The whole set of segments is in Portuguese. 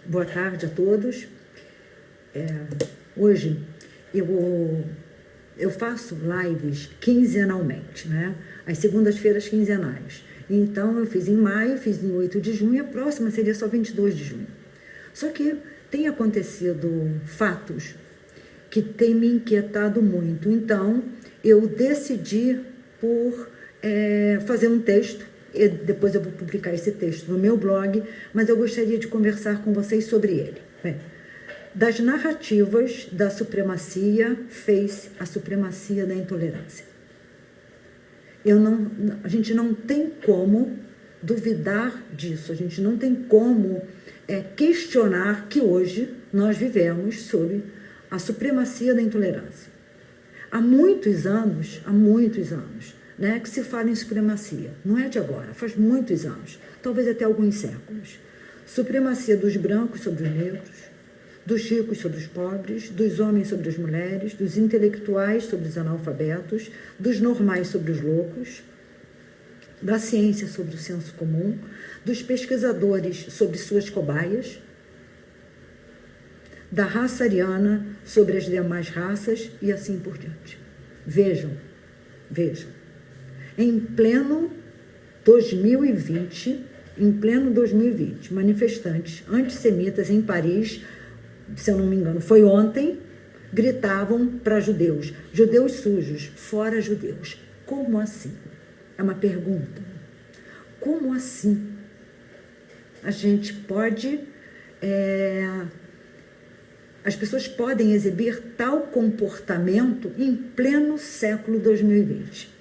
Boa tarde a todos. Hoje eu faço lives quinzenalmente, né? As segundas-feiras quinzenais. Então, eu fiz em maio, fiz em 8 de junho, a próxima seria só 22 de junho. Só que tem acontecido fatos que têm me inquietado muito. Então, eu decidi por fazer um texto, e depois eu vou publicar esse texto no meu blog, mas eu gostaria de conversar com vocês sobre ele. Das narrativas da supremacia fez a supremacia da intolerância. A gente não tem como duvidar disso, a gente não tem como questionar que hoje nós vivemos sob a supremacia da intolerância. Há muitos anos, né, que se fala em supremacia. Não é de agora, faz muitos anos, talvez até alguns séculos. Supremacia dos brancos sobre os negros, dos ricos sobre os pobres, dos homens sobre as mulheres, dos intelectuais sobre os analfabetos, dos normais sobre os loucos, da ciência sobre o senso comum, dos pesquisadores sobre suas cobaias, da raça ariana sobre as demais raças e assim por diante. Vejam. Em pleno 2020, manifestantes antissemitas em Paris, se eu não me engano, foi ontem, gritavam para judeus, judeus sujos, fora judeus. Como assim? É uma pergunta. Como assim? A gente pode... As pessoas podem exibir tal comportamento em pleno século 2020.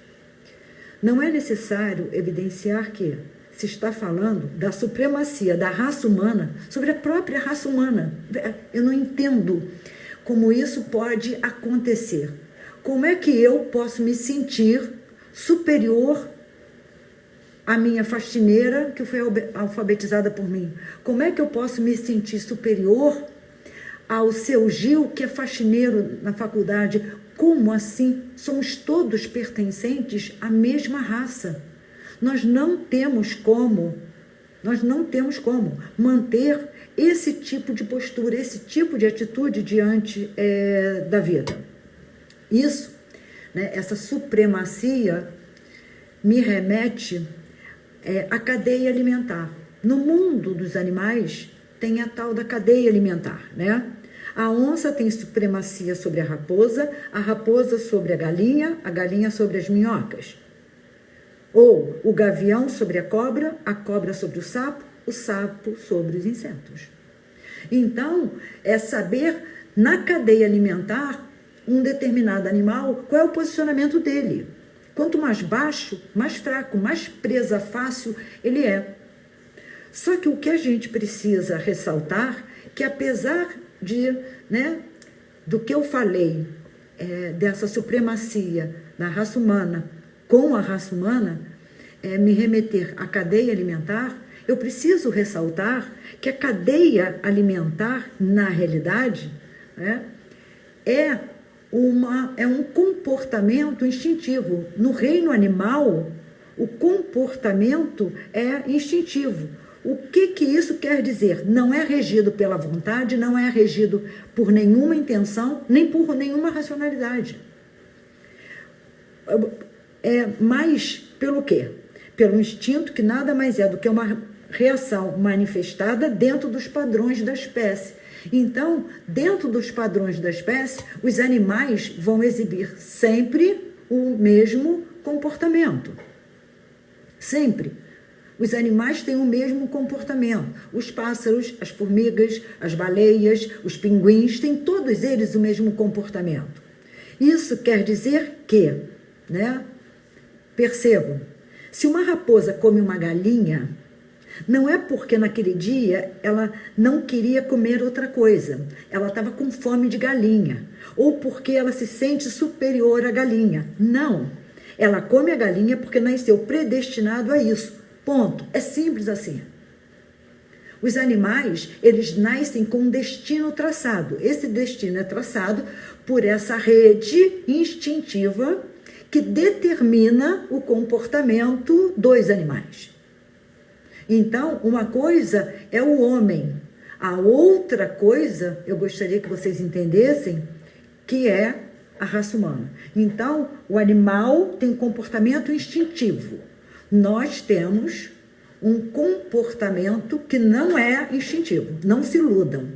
Não é necessário evidenciar que se está falando da supremacia da raça humana sobre a própria raça humana. Eu não entendo como isso pode acontecer. Como é que eu posso me sentir superior à minha faxineira que foi alfabetizada por mim? Como é que eu posso me sentir superior ao seu Gil, que é faxineiro na faculdade? Como assim? Somos todos pertencentes à mesma raça. Nós não temos como manter esse tipo de postura, esse tipo de atitude diante da vida. Isso, né, essa supremacia me remete à cadeia alimentar. No mundo dos animais tem a tal da cadeia alimentar, né? A onça tem supremacia sobre a raposa sobre a galinha sobre as minhocas. Ou o gavião sobre a cobra sobre o sapo sobre os insetos. Então, é saber, na cadeia alimentar, um determinado animal, qual é o posicionamento dele. Quanto mais baixo, mais fraco, mais presa fácil ele é. Só que o que a gente precisa ressaltar, que apesar do que eu falei, dessa supremacia da raça humana com a raça humana, me remeter à cadeia alimentar, eu preciso ressaltar que a cadeia alimentar, na realidade, é um comportamento instintivo. No reino animal, o comportamento é instintivo. O que isso quer dizer? Não é regido pela vontade, não é regido por nenhuma intenção, nem por nenhuma racionalidade. Mas pelo quê? Pelo instinto, que nada mais é do que uma reação manifestada dentro dos padrões da espécie. Então, dentro dos padrões da espécie, os animais vão exibir sempre o mesmo comportamento. Sempre. Os animais têm o mesmo comportamento. Os pássaros, as formigas, as baleias, os pinguins, têm todos eles o mesmo comportamento. Isso quer dizer que, percebam, se uma raposa come uma galinha, não é porque naquele dia ela não queria comer outra coisa, ela estava com fome de galinha, ou porque ela se sente superior à galinha. Não, ela come a galinha porque nasceu predestinado a isso. Ponto. É simples assim. Os animais, eles nascem com um destino traçado. Esse destino é traçado por essa rede instintiva que determina o comportamento dos animais. Então, uma coisa é o homem, a outra coisa, eu gostaria que vocês entendessem, que é a raça humana. Então, o animal tem um comportamento instintivo. Nós temos um comportamento que não é instintivo. Não se iludam.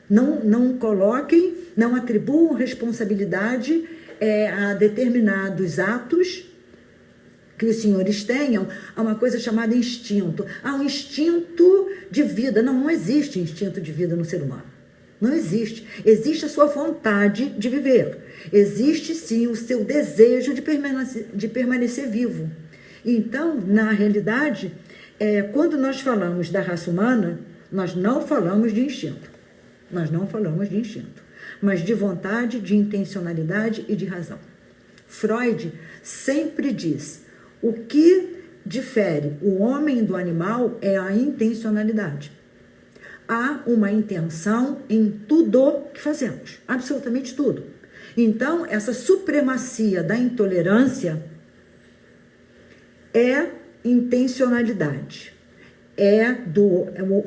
Não coloquem, não atribuam responsabilidade a determinados atos que os senhores tenham a uma coisa chamada instinto. Um instinto de vida. Não existe instinto de vida no ser humano. Não existe. Existe a sua vontade de viver. Existe, sim, o seu desejo de permanecer vivo. Então, na realidade, quando nós falamos da raça humana, nós não falamos de instinto. Nós não falamos de instinto, mas de vontade, de intencionalidade e de razão. Freud sempre diz: o que difere o homem do animal é a intencionalidade. Há uma intenção em tudo que fazemos, absolutamente tudo. Então, essa supremacia da intolerância é intencionalidade.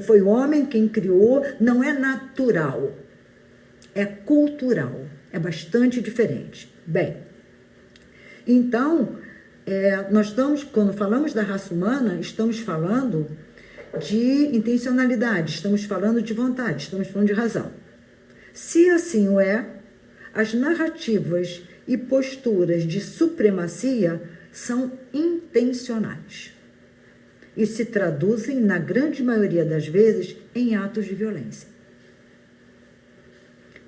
Foi o homem quem criou, não é natural, é cultural, é bastante diferente. Bem, então, quando falamos da raça humana, estamos falando de intencionalidade, estamos falando de vontade, estamos falando de razão. Se assim o é, as narrativas e posturas de supremacia são intencionais e se traduzem, na grande maioria das vezes, em atos de violência.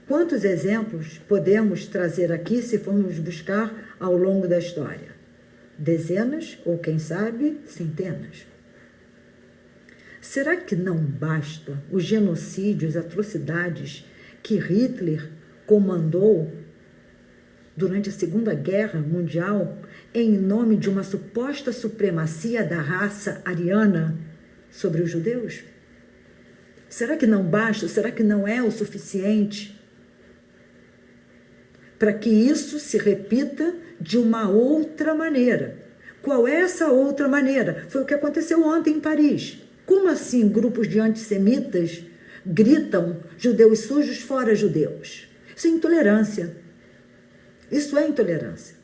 Quantos exemplos podemos trazer aqui se formos buscar ao longo da história? Dezenas ou, quem sabe, centenas. Será que não basta os genocídios, atrocidades que Hitler comandou durante a Segunda Guerra Mundial em nome de uma suposta supremacia da raça ariana sobre os judeus? Será que não basta? Será que não é o suficiente para que isso se repita de uma outra maneira? Qual é essa outra maneira? Foi o que aconteceu ontem em Paris. Como assim grupos de antissemitas gritam judeus sujos fora judeus? Isso é intolerância. Isso é intolerância.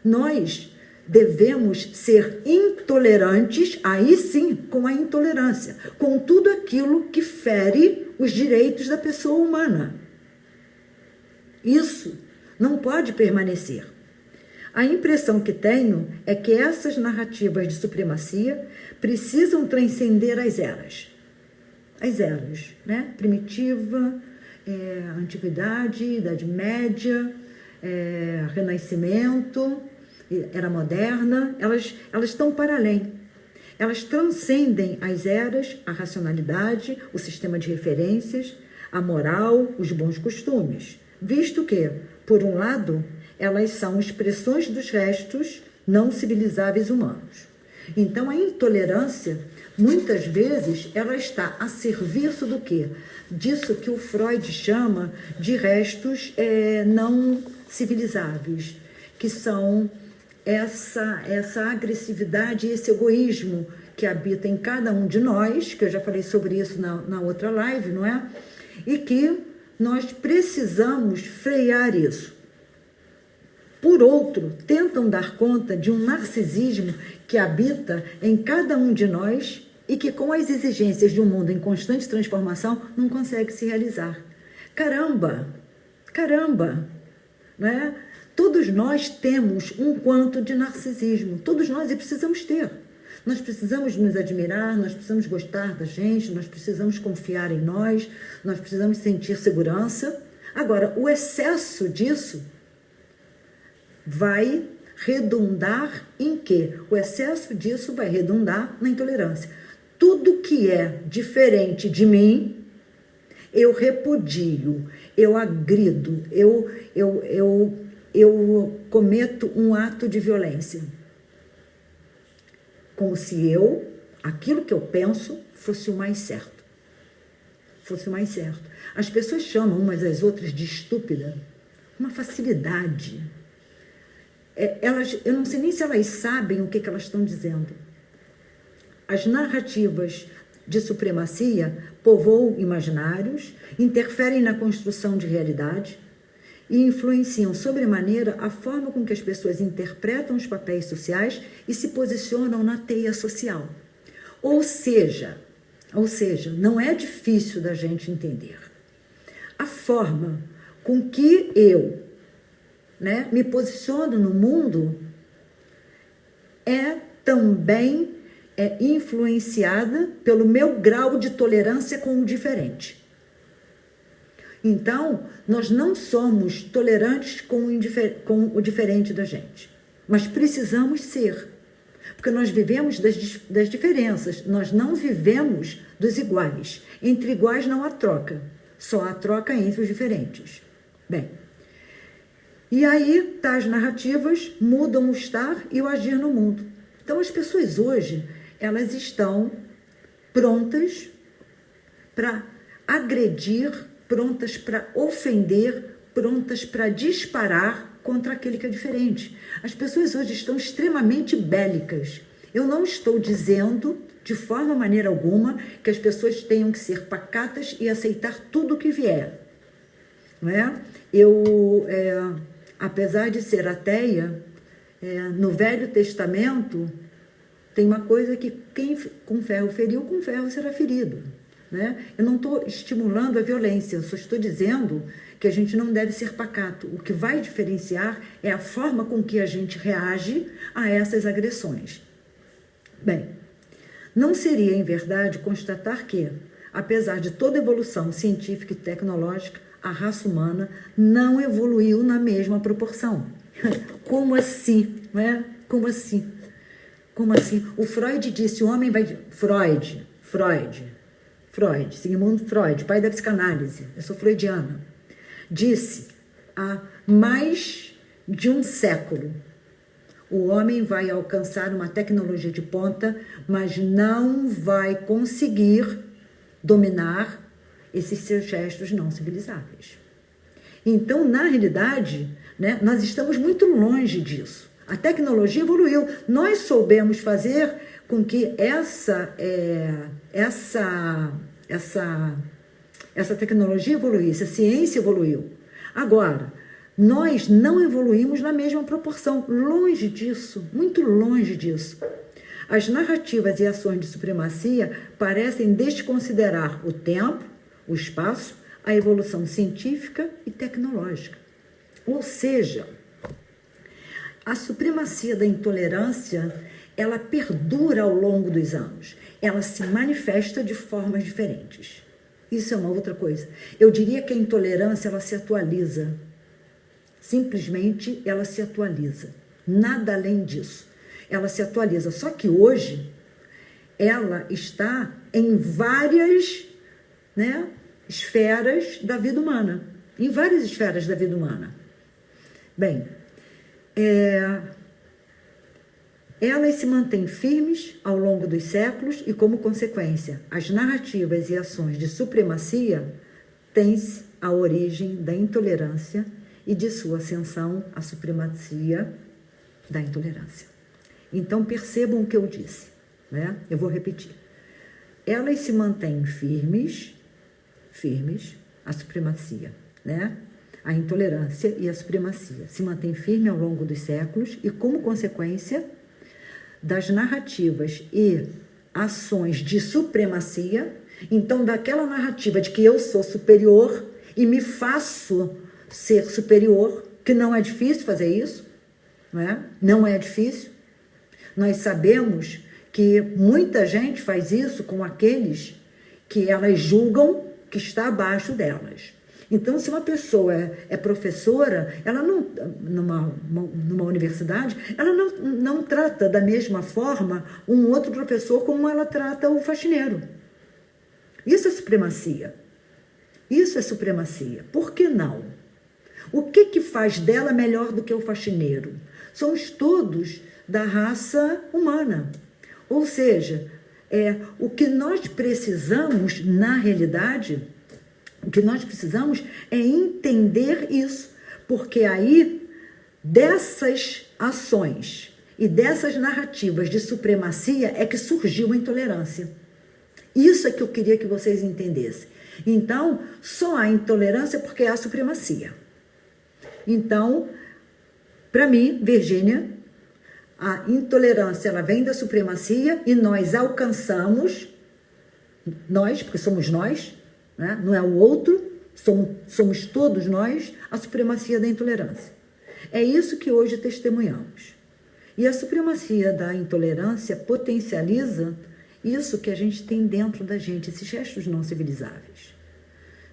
Nós devemos ser intolerantes, aí sim, com a intolerância, com tudo aquilo que fere os direitos da pessoa humana. Isso não pode permanecer. A impressão que tenho é que essas narrativas de supremacia precisam transcender as eras. As eras, né? Primitiva, Antiguidade, Idade Média, Renascimento, Era Moderna, elas estão para além. Elas transcendem as eras, a racionalidade, o sistema de referências, a moral, os bons costumes, visto que, por um lado, elas são expressões dos restos não civilizáveis humanos. Então, a intolerância, muitas vezes, ela está a serviço do quê? Disso que o Freud chama de restos não civilizáveis, que são essa agressividade e esse egoísmo que habita em cada um de nós, que eu já falei sobre isso na outra live, não é? E que nós precisamos frear isso. Por outro, tentam dar conta de um narcisismo que habita em cada um de nós e que, com as exigências de um mundo em constante transformação, não consegue se realizar. Caramba, não é? Todos nós temos um quanto de narcisismo, todos nós, e precisamos ter. Nós precisamos nos admirar, nós precisamos gostar da gente, nós precisamos confiar em nós precisamos sentir segurança. Agora, o excesso disso vai redundar em quê? O excesso disso vai redundar na intolerância. Tudo que é diferente de mim, eu repudio, eu agrido, eu cometo um ato de violência. Como se aquilo que eu penso, fosse o mais certo. Fosse o mais certo. As pessoas chamam umas às outras de estúpida. Uma facilidade. Eu não sei nem se elas sabem o que elas estão dizendo. As narrativas de supremacia povoam imaginários, interferem na construção de realidade e influenciam sobremaneira a forma com que as pessoas interpretam os papéis sociais e se posicionam na teia social. Ou seja, não é difícil da gente entender. A forma com que eu, me posiciono no mundo é também influenciada pelo meu grau de tolerância com o diferente. Então, nós não somos tolerantes com o diferente da gente, mas precisamos ser, porque nós vivemos das diferenças, nós não vivemos dos iguais. Entre iguais não há troca, só há troca entre os diferentes. Bem, e aí tais narrativas mudam o estar e o agir no mundo. Então, as pessoas hoje, elas estão prontas para agredir, prontas para ofender, prontas para disparar contra aquele que é diferente. As pessoas hoje estão extremamente bélicas. Eu não estou dizendo, de maneira alguma, que as pessoas tenham que ser pacatas e aceitar tudo o que vier. Não é? Apesar de ser ateia, no Velho Testamento, tem uma coisa que quem com ferro feriu, com ferro será ferido. Né? Eu não estou estimulando a violência, eu só estou dizendo que a gente não deve ser pacato. O que vai diferenciar é a forma com que a gente reage a essas agressões. Bem, não seria, em verdade, constatar que, apesar de toda evolução científica e tecnológica, a raça humana não evoluiu na mesma proporção. Como assim? Não é? Como assim? Como assim? O Freud disse, o homem vai... Freud, Sigmund Freud, pai da psicanálise, eu sou freudiana, disse há mais de um século, o homem vai alcançar uma tecnologia de ponta, mas não vai conseguir dominar esses seus gestos não civilizáveis. Então, na realidade, nós estamos muito longe disso. A tecnologia evoluiu. Nós soubemos fazer com que essa tecnologia evoluísse, a ciência evoluiu. Agora, nós não evoluímos na mesma proporção. Longe disso, muito longe disso. As narrativas e ações de supremacia parecem desconsiderar o tempo, o espaço, a evolução científica e tecnológica. Ou seja, a supremacia da intolerância, ela perdura ao longo dos anos. Ela se manifesta de formas diferentes. Isso é uma outra coisa. Eu diria que a intolerância, ela se atualiza. Simplesmente, ela se atualiza. Nada além disso. Ela se atualiza. Só que hoje, ela está em várias, esferas da vida humana. Em várias esferas da vida humana. Bem, elas se mantêm firmes ao longo dos séculos e, como consequência, as narrativas e ações de supremacia têm-se a origem da intolerância e de sua ascensão à supremacia da intolerância. Então, percebam o que eu disse, Eu vou repetir. Elas se mantêm firmes, a supremacia, A intolerância e a supremacia se mantêm firmes ao longo dos séculos e, como consequência das narrativas e ações de supremacia, então daquela narrativa de que eu sou superior e me faço ser superior, que não é difícil fazer isso, não é difícil. Nós sabemos que muita gente faz isso com aqueles que elas julgam que está abaixo delas. Então, se uma pessoa é professora, ela não, numa universidade, ela não trata da mesma forma um outro professor como ela trata o faxineiro. Isso é supremacia. Isso é supremacia. Por que não? O que faz dela melhor do que o faxineiro? Somos todos da raça humana. Ou seja, o que nós precisamos, na realidade, o que nós precisamos é entender isso, porque aí, dessas ações E dessas narrativas de supremacia é que surgiu a intolerância. Isso é que eu queria que vocês entendessem. Então, só há intolerância porque há supremacia. Então, para mim, Virgínia, a intolerância ela vem da supremacia e nós alcançamos, nós, porque somos nós, né? Não é o outro, somos todos nós, a supremacia da intolerância. É isso que hoje testemunhamos. E a supremacia da intolerância potencializa isso que a gente tem dentro da gente, esses gestos não civilizáveis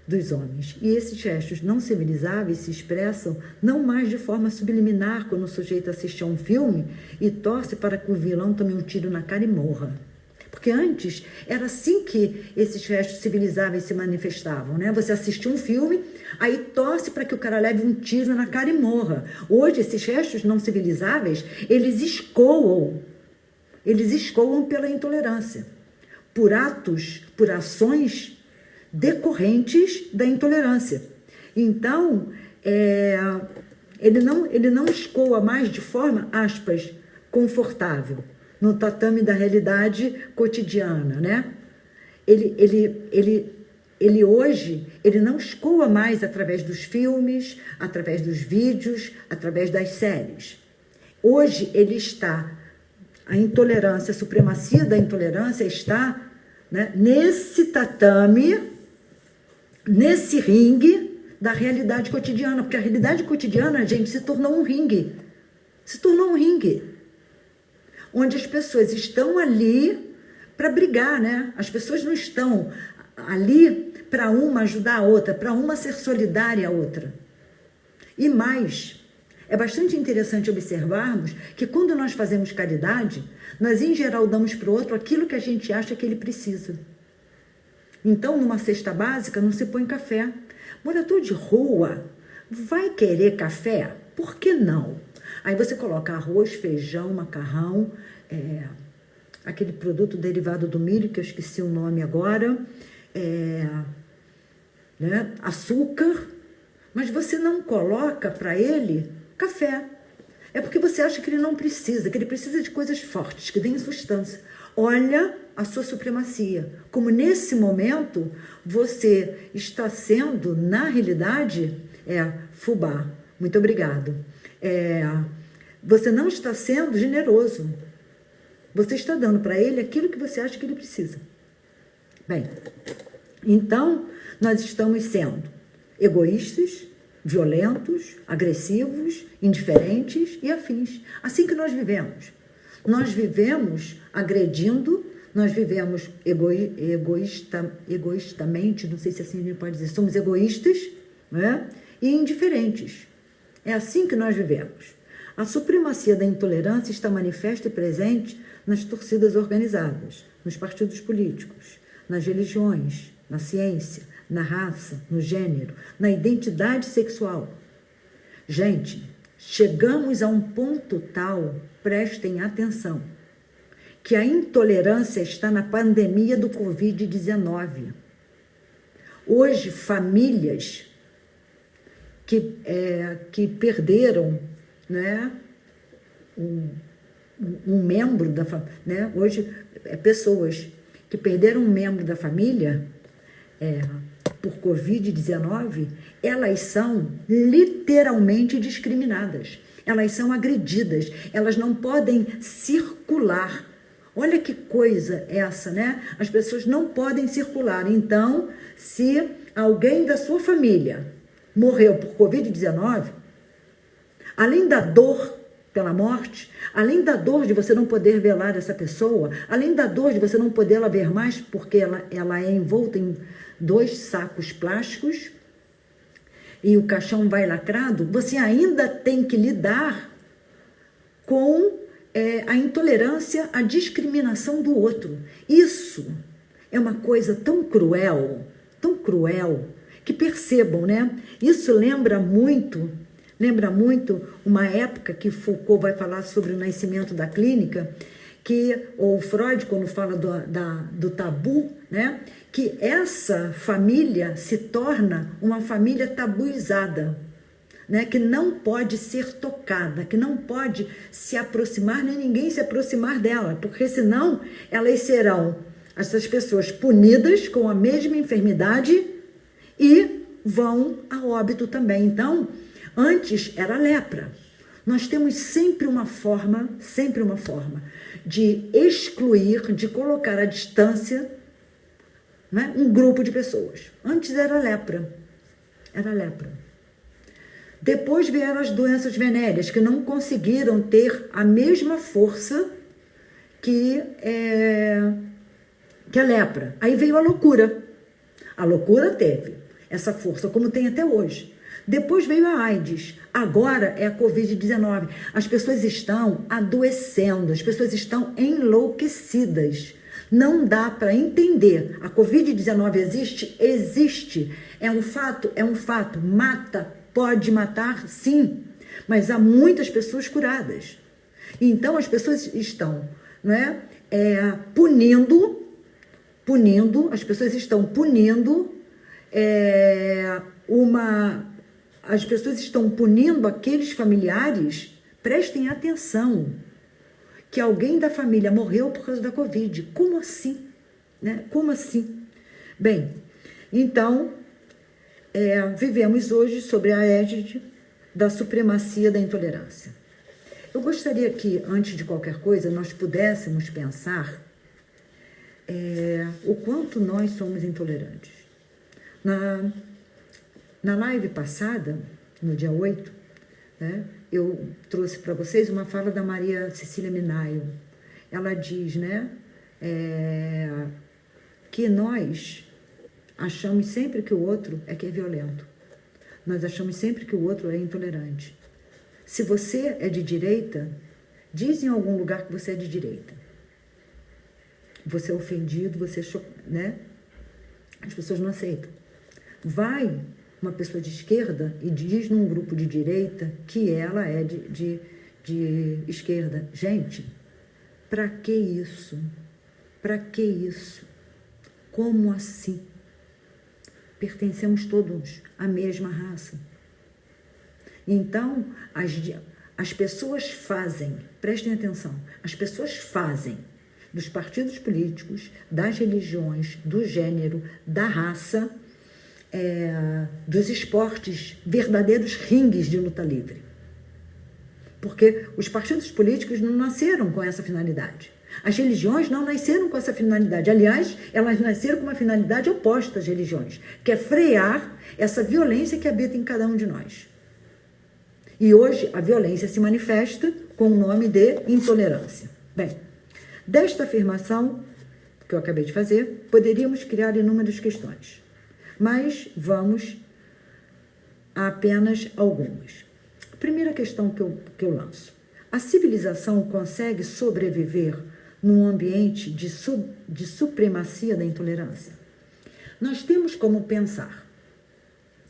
dos homens. E esses gestos não civilizáveis se expressam não mais de forma subliminar, quando o sujeito assiste a um filme e torce para que o vilão tome um tiro na cara e morra. Porque antes era assim que esses gestos civilizáveis se manifestavam, né? Você assiste um filme, aí torce para que o cara leve um tiro na cara e morra. Hoje, esses gestos não civilizáveis, eles escoam pela intolerância, por atos, por ações decorrentes da intolerância. Então, ele não escoa mais de forma, aspas, confortável, no tatame da realidade cotidiana, né? Ele hoje, ele não escoa mais através dos filmes, através dos vídeos, através das séries. Hoje a intolerância, a supremacia da intolerância está, né, nesse tatame, nesse ringue da realidade cotidiana, porque a realidade cotidiana, gente, se tornou um ringue. Se tornou um ringue onde as pessoas estão ali para brigar, né? As pessoas não estão ali para uma ajudar a outra, para uma ser solidária à outra. E mais, é bastante interessante observarmos que quando nós fazemos caridade, nós em geral damos para o outro aquilo que a gente acha que ele precisa. Então, numa cesta básica, não se põe café. Morador de rua vai querer café? Por que não? Aí você coloca arroz, feijão, macarrão, aquele produto derivado do milho, que eu esqueci o nome agora, né, açúcar, mas você não coloca para ele café. É porque você acha que ele não precisa, que ele precisa de coisas fortes, que deem substância. Olha a sua supremacia. Como nesse momento você está sendo, na realidade, fubá. Muito obrigado. Você não está sendo generoso. Você está dando para ele aquilo que você acha que ele precisa. Bem, então nós estamos sendo egoístas, violentos, agressivos, indiferentes e afins. Assim que nós vivemos. Nós vivemos agredindo, nós vivemos egoístamente, não sei se assim a gente pode dizer, somos egoístas, né? E indiferentes. É assim que nós vivemos. A supremacia da intolerância está manifesta e presente nas torcidas organizadas, nos partidos políticos, nas religiões, na ciência, na raça, no gênero, na identidade sexual. Gente, chegamos a um ponto tal, prestem atenção, que a intolerância está na pandemia do Covid-19. Hoje, famílias que perderam, né, um membro da família, né? Hoje, pessoas que perderam um membro da família por Covid-19, elas são literalmente discriminadas, elas são agredidas, elas não podem circular. Olha que coisa essa, né? As pessoas não podem circular. Então, se alguém da sua família morreu por Covid-19, além da dor pela morte, além da dor de você não poder velar essa pessoa, além da dor de você não poder ver mais, porque ela é envolta em 2 sacos plásticos e o caixão vai lacrado, você ainda tem que lidar com a intolerância, a discriminação do outro. Isso é uma coisa tão cruel, que percebam, né? Isso lembra muito uma época que Foucault vai falar sobre o nascimento da clínica, ou Freud, quando fala do tabu, né? Que essa família se torna uma família tabuizada. né, que não pode ser tocada, que não pode se aproximar, nem ninguém se aproximar dela, porque senão elas serão, essas pessoas, punidas com a mesma enfermidade e vão a óbito também. Então, antes era lepra. Nós temos sempre uma forma de excluir, de colocar à distância, né, um grupo de pessoas. Antes era lepra. Depois vieram as doenças venéreas, que não conseguiram ter a mesma força que a lepra. Aí veio a loucura. A loucura teve essa força, como tem até hoje. Depois veio a AIDS. Agora é a Covid-19. As pessoas estão adoecendo, as pessoas estão enlouquecidas. Não dá para entender. A Covid-19 existe? Existe. É um fato. Mata, pode matar, sim. Mas há muitas pessoas curadas. Então as pessoas estão, né, as pessoas estão punindo as pessoas estão punindo aqueles familiares, prestem atenção, que alguém da família morreu por causa da Covid. Como assim? Né? Como assim? Bem, então, vivemos hoje sobre a égide da supremacia da intolerância. Eu gostaria que, antes de qualquer coisa, nós pudéssemos pensar o quanto nós somos intolerantes. Na live passada, no dia 8, né, eu trouxe para vocês uma fala da Maria Cecília Minaio. Ela diz, né, que nós achamos sempre que o outro é violento. Nós achamos sempre que o outro é intolerante. Se você é de direita, diz em algum lugar que você é de direita. Você é ofendido, né? As pessoas não aceitam. Vai uma pessoa de esquerda e diz num grupo de direita que ela é de esquerda. Gente, para que isso? Para que isso? Como assim? Pertencemos todos à mesma raça. Então, as pessoas fazem, prestem atenção, as pessoas fazem dos partidos políticos, das religiões, do gênero, da raça, dos esportes, verdadeiros ringues de luta livre. Porque os partidos políticos não nasceram com essa finalidade. As religiões não nasceram com essa finalidade. Aliás, elas nasceram com uma finalidade oposta às religiões, que é frear essa violência que habita em cada um de nós. E hoje a violência se manifesta com o nome de intolerância. Bem, desta afirmação que eu acabei de fazer, poderíamos criar inúmeras questões. Mas vamos a apenas algumas. A primeira questão que eu lanço. A civilização consegue sobreviver num ambiente de supremacia da intolerância? Nós temos como pensar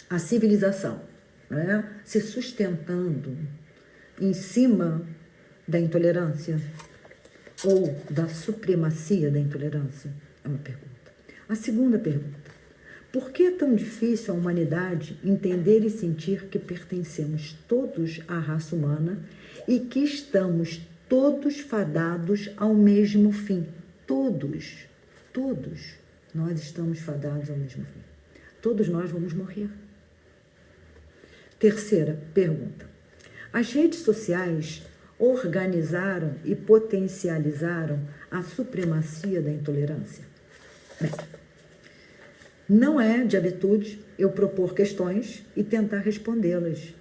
a civilização, né, se sustentando em cima da intolerância ou da supremacia da intolerância? É uma pergunta. A segunda pergunta. Por que é tão difícil a humanidade entender e sentir que pertencemos todos à raça humana e que estamos todos fadados ao mesmo fim? Todos nós estamos fadados ao mesmo fim. Todos nós vamos morrer. Terceira pergunta. As redes sociais organizaram e potencializaram a supremacia da intolerância? Bem, não é de habitude eu propor questões e tentar respondê-las,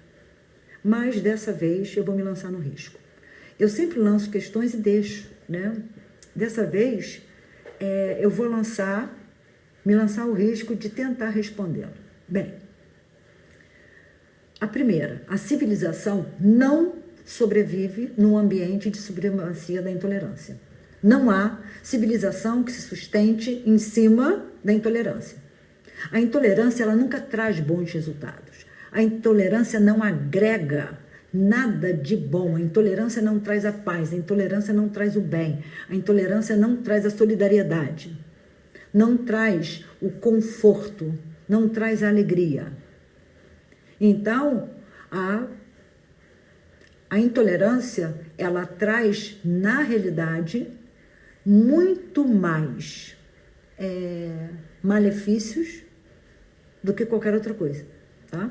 mas dessa vez eu vou me lançar no risco. Eu sempre lanço questões e deixo, né? Dessa vez eu vou me lançar o risco de tentar respondê-la. Bem, a primeira, a civilização não sobrevive num ambiente de supremacia da intolerância. Não há civilização que se sustente em cima da intolerância. A intolerância, ela nunca traz bons resultados. A intolerância não agrega nada de bom. A intolerância não traz a paz, a intolerância não traz o bem, a intolerância não traz a solidariedade, não traz o conforto, não traz a alegria. Então, A intolerância, ela traz, na realidade, muito mais malefícios do que qualquer outra coisa, tá?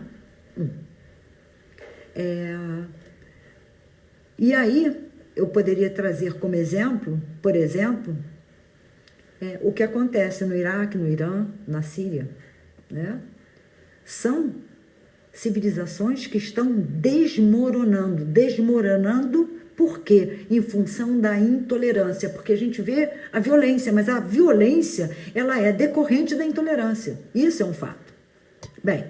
E aí, eu poderia trazer como exemplo, por exemplo, o que acontece no Iraque, no Irã, na Síria, né? São civilizações que estão desmoronando. Por quê? Em função da intolerância, porque a gente vê a violência, mas a violência, ela é decorrente da intolerância. Isso é um fato. Bem,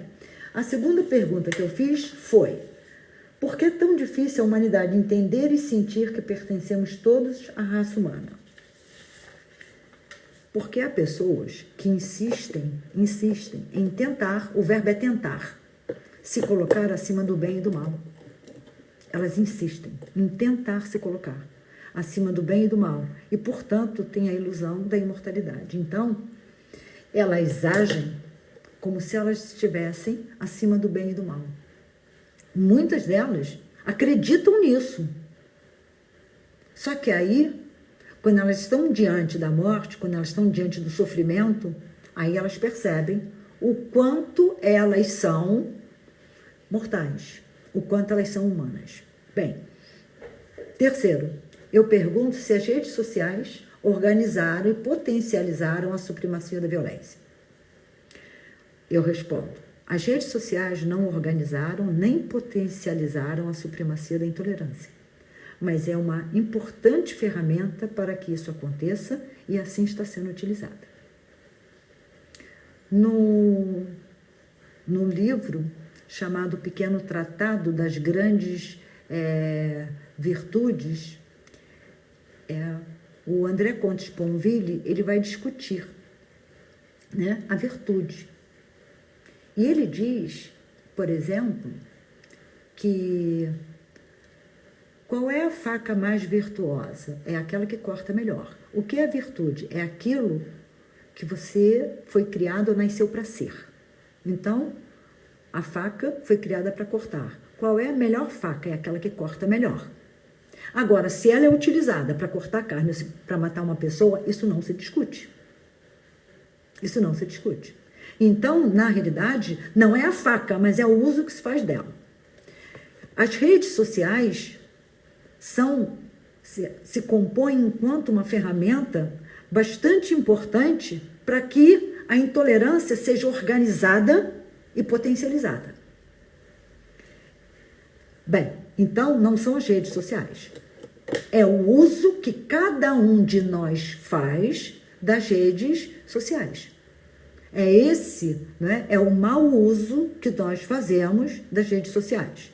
a segunda pergunta que eu fiz foi: por que é tão difícil a humanidade entender e sentir que pertencemos todos à raça humana? Porque há pessoas que insistem em tentar, o verbo é tentar, se colocar acima do bem e do mal. Elas insistem em tentar se colocar acima do bem e do mal. E, portanto, têm a ilusão da imortalidade. Então, elas agem como se elas estivessem acima do bem e do mal. Muitas delas acreditam nisso. Só que aí, quando elas estão diante da morte, quando elas estão diante do sofrimento, aí elas percebem o quanto elas são mortais, o quanto elas são humanas. Bem, terceiro, eu pergunto se as redes sociais organizaram e potencializaram a supremacia da violência. Eu respondo: as redes sociais não organizaram nem potencializaram a supremacia da intolerância, mas é uma importante ferramenta para que isso aconteça e assim está sendo utilizada. No livro chamado Pequeno Tratado das Grandes Virtudes, o André Comte Sponville, ele vai discutir, né, a virtude. E ele diz, por exemplo, que qual é a faca mais virtuosa? É aquela que corta melhor. O que é virtude? É aquilo que você foi criado ou nasceu para ser. Então, a faca foi criada para cortar. Qual é a melhor faca? É aquela que corta melhor. Agora, se ela é utilizada para cortar carne, para matar uma pessoa, isso não se discute. Isso não se discute. Então, na realidade, não é a faca, mas é o uso que se faz dela. As redes sociais se compõem enquanto uma ferramenta bastante importante para que a intolerância seja organizada e potencializada. Bem, então não são as redes sociais. É o uso que cada um de nós faz das redes sociais. É esse, né, é o mau uso que nós fazemos das redes sociais.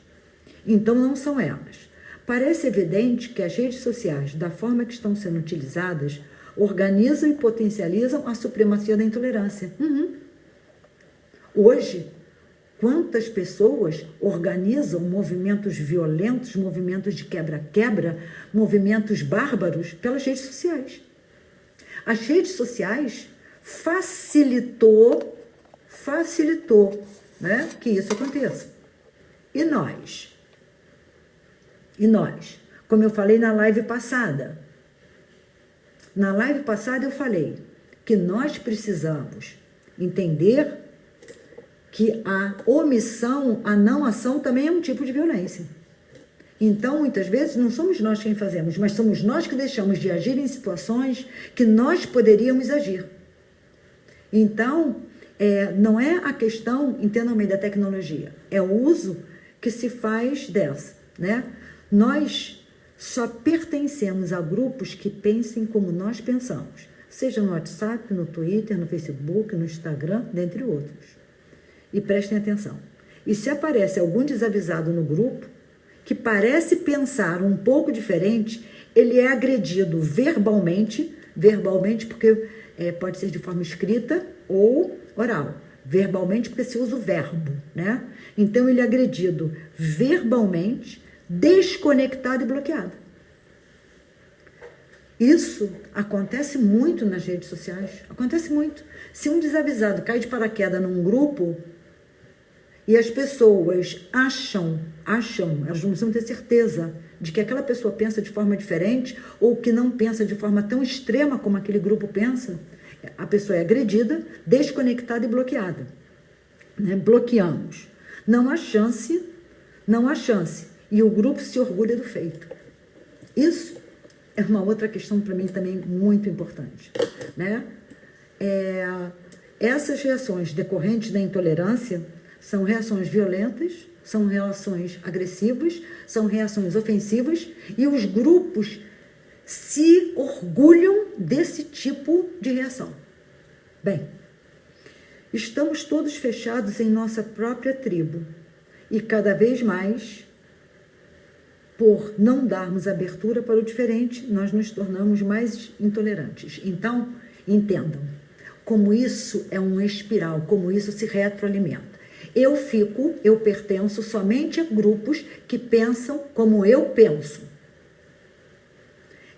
Então não são elas. Parece evidente que as redes sociais, da forma que estão sendo utilizadas, organizam e potencializam a supremacia da intolerância. Hoje, quantas pessoas organizam movimentos violentos, movimentos de quebra-quebra, movimentos bárbaros pelas redes sociais? As redes sociais facilitou, né, que isso aconteça. E nós? Como eu falei na live passada. Na live passada eu falei que nós precisamos entender que a omissão, a não ação também é um tipo de violência. Então, muitas vezes, não somos nós quem fazemos, mas somos nós que deixamos de agir em situações que nós poderíamos agir. Então, não é a questão, entendam bem, da tecnologia, é o uso que se faz dessa, né? Nós só pertencemos a grupos que pensem como nós pensamos, seja no WhatsApp, no Twitter, no Facebook, no Instagram, dentre outros. E prestem atenção. E se aparece algum desavisado no grupo, que parece pensar um pouco diferente, ele é agredido verbalmente porque pode ser de forma escrita ou oral. Verbalmente porque se usa o verbo, né? Então ele é agredido verbalmente, desconectado e bloqueado. Isso acontece muito nas redes sociais, acontece muito. Se um desavisado cai de paraquedas num grupo e as pessoas acham, elas não precisam ter certeza de que aquela pessoa pensa de forma diferente ou que não pensa de forma tão extrema como aquele grupo pensa, a pessoa é agredida, desconectada e bloqueada. Né? Bloqueamos. Não há chance, não há chance. E o grupo se orgulha do feito. Isso é uma outra questão para mim também muito importante. Né? Essas reações decorrentes da intolerância são reações violentas, são reações agressivas, são reações ofensivas, e os grupos se orgulham desse tipo de reação. Bem, estamos todos fechados em nossa própria tribo, e cada vez mais, por não darmos abertura para o diferente, nós nos tornamos mais intolerantes. Então, entendam, como isso é uma espiral, como isso se retroalimenta. Eu pertenço somente a grupos que pensam como eu penso.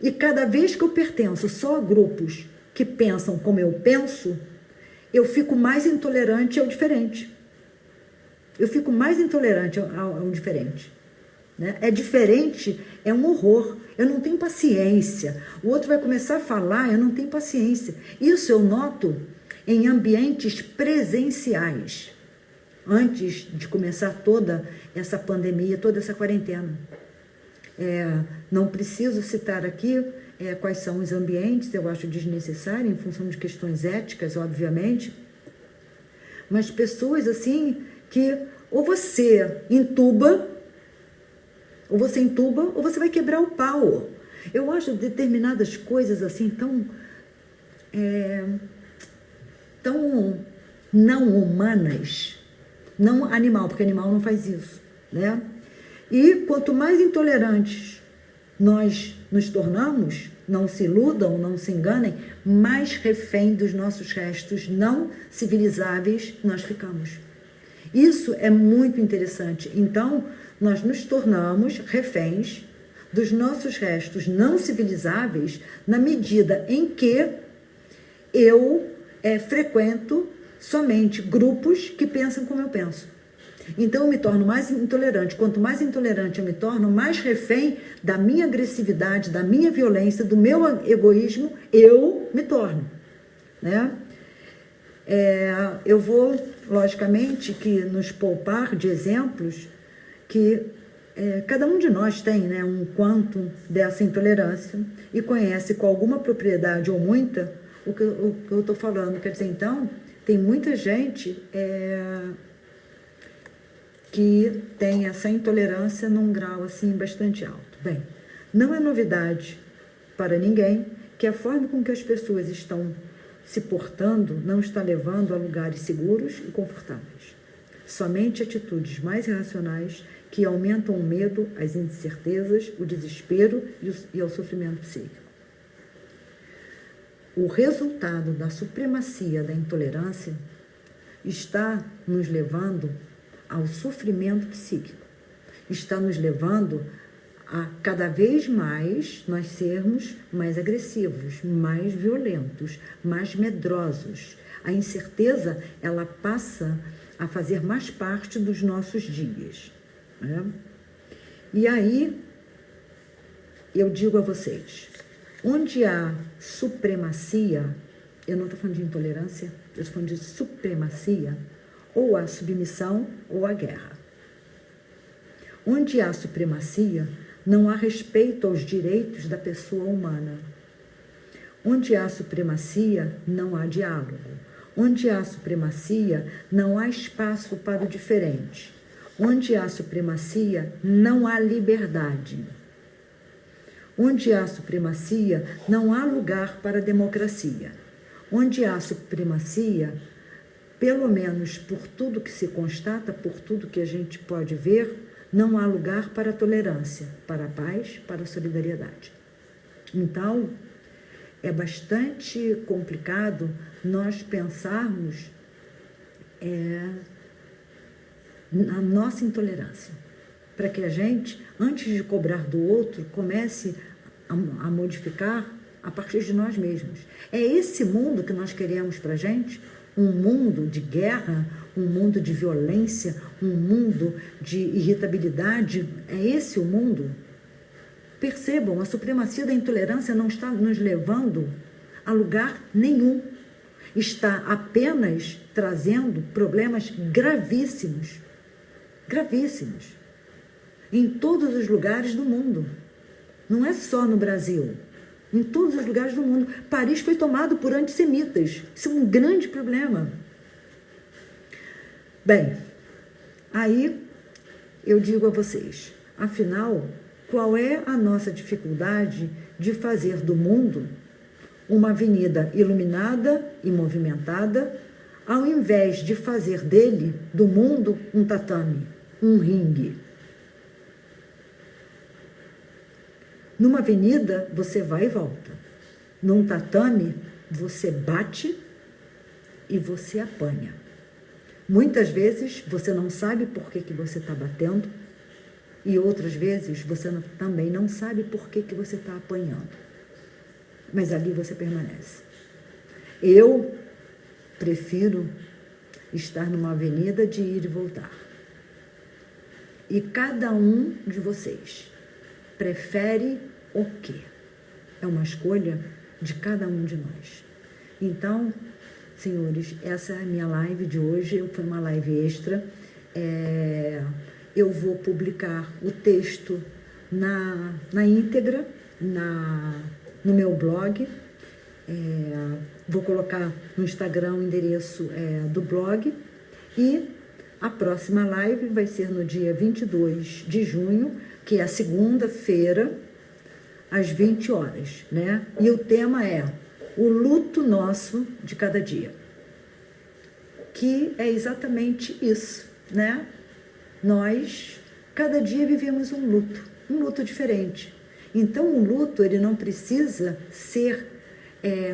E cada vez que eu pertenço só a grupos que pensam como eu penso, eu fico mais intolerante ao diferente. Eu fico mais intolerante ao diferente. Né? É diferente, é um horror. Eu não tenho paciência. O outro vai começar a falar, eu não tenho paciência. Isso eu noto em ambientes presenciais, antes de começar toda essa pandemia, toda essa quarentena. Não preciso citar aqui quais são os ambientes, eu acho desnecessário, em função de questões éticas, obviamente, mas pessoas assim que ou você entuba, ou você vai quebrar o pau. Eu acho determinadas coisas assim tão não humanas, não animal, porque animal não faz isso, né? E quanto mais intolerantes nós nos tornamos, não se iludam, não se enganem, mais refém dos nossos restos não civilizáveis nós ficamos. Isso é muito interessante. Então, nós nos tornamos reféns dos nossos restos não civilizáveis na medida em que eu frequento somente grupos que pensam como eu penso. Então eu me torno mais intolerante. Quanto mais intolerante eu me torno, mais refém da minha agressividade, da minha violência, do meu egoísmo, eu me torno. Né? Eu vou, logicamente, que nos poupar de exemplos que cada um de nós tem, né, um quanto dessa intolerância e conhece com alguma propriedade ou muita o que eu estou falando. Quer dizer, então, tem muita gente que tem essa intolerância num grau assim bastante alto. Bem, não é novidade para ninguém que a forma com que as pessoas estão se portando não está levando a lugares seguros e confortáveis. Somente atitudes mais irracionais que aumentam o medo, as incertezas, o desespero e o sofrimento psíquico. O resultado da supremacia da intolerância está nos levando ao sofrimento psíquico, está nos levando a cada vez mais nós sermos mais agressivos, mais violentos, mais medrosos. A incerteza, ela passa a fazer mais parte dos nossos dias. Né? E aí, eu digo a vocês, onde há supremacia, eu não estou falando de intolerância, eu estou falando de supremacia, ou há submissão ou há guerra. Onde há supremacia, não há respeito aos direitos da pessoa humana. Onde há supremacia, não há diálogo. Onde há supremacia, não há espaço para o diferente. Onde há supremacia, não há liberdade. Onde há supremacia, não há lugar para a democracia. Onde há supremacia, pelo menos por tudo que se constata, por tudo que a gente pode ver, não há lugar para a tolerância, para a paz, para a solidariedade. Então, é bastante complicado nós pensarmos na nossa intolerância, para que a gente, antes de cobrar do outro, comece a modificar a partir de nós mesmos. É esse mundo que nós queremos para a gente? Um mundo de guerra, um mundo de violência, um mundo de irritabilidade. É esse o mundo? Percebam, a supremacia da intolerância não está nos levando a lugar nenhum. Está apenas trazendo problemas gravíssimos, gravíssimos, em todos os lugares do mundo. Não é só no Brasil, em todos os lugares do mundo. Paris foi tomado por antissemitas. Isso é um grande problema. Bem, aí eu digo a vocês, afinal, qual é a nossa dificuldade de fazer do mundo uma avenida iluminada e movimentada, ao invés de fazer dele, do mundo, um tatame, um ringue? Numa avenida, você vai e volta. Num tatame, você bate e você apanha. Muitas vezes, você não sabe por que você está batendo, e outras vezes, você também não sabe por que você está apanhando. Mas ali você permanece. Eu prefiro estar numa avenida de ir e voltar. E cada um de vocês prefere o quê? É uma escolha de cada um de nós. Então, senhores, essa é a minha live de hoje. Foi uma live extra. Eu vou publicar o texto na íntegra, no meu blog. Vou colocar no Instagram o endereço do blog. E a próxima live vai ser no dia 22 de junho, que é a segunda-feira, às 20 horas, né? E o tema é o luto nosso de cada dia, que é exatamente isso, né? Nós, cada dia, vivemos um luto diferente. Então, o luto, ele não precisa ser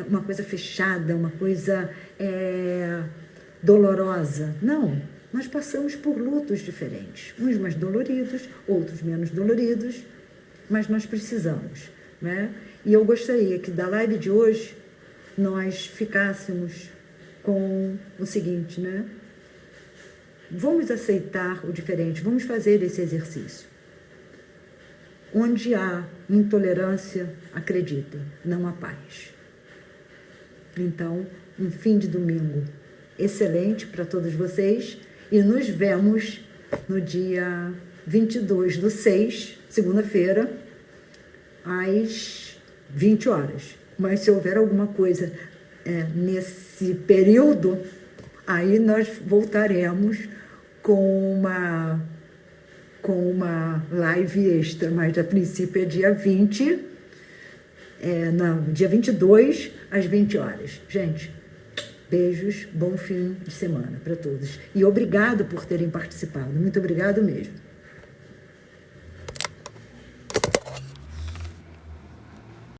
uma coisa fechada, uma coisa dolorosa. Não, nós passamos por lutos diferentes, uns mais doloridos, outros menos doloridos, mas nós precisamos, né? E eu gostaria que da live de hoje nós ficássemos com o seguinte, né? Vamos aceitar o diferente, vamos fazer esse exercício. Onde há intolerância, acreditem, não há paz. Então, um fim de domingo excelente para todos vocês e nos vemos no dia 22/6, segunda-feira, às 20 horas. Mas se houver alguma coisa nesse período, aí nós voltaremos com uma live extra, mas a princípio é dia 20, dia 22, às 20 horas. Gente, beijos, bom fim de semana para todos. E obrigado por terem participado, muito obrigado mesmo.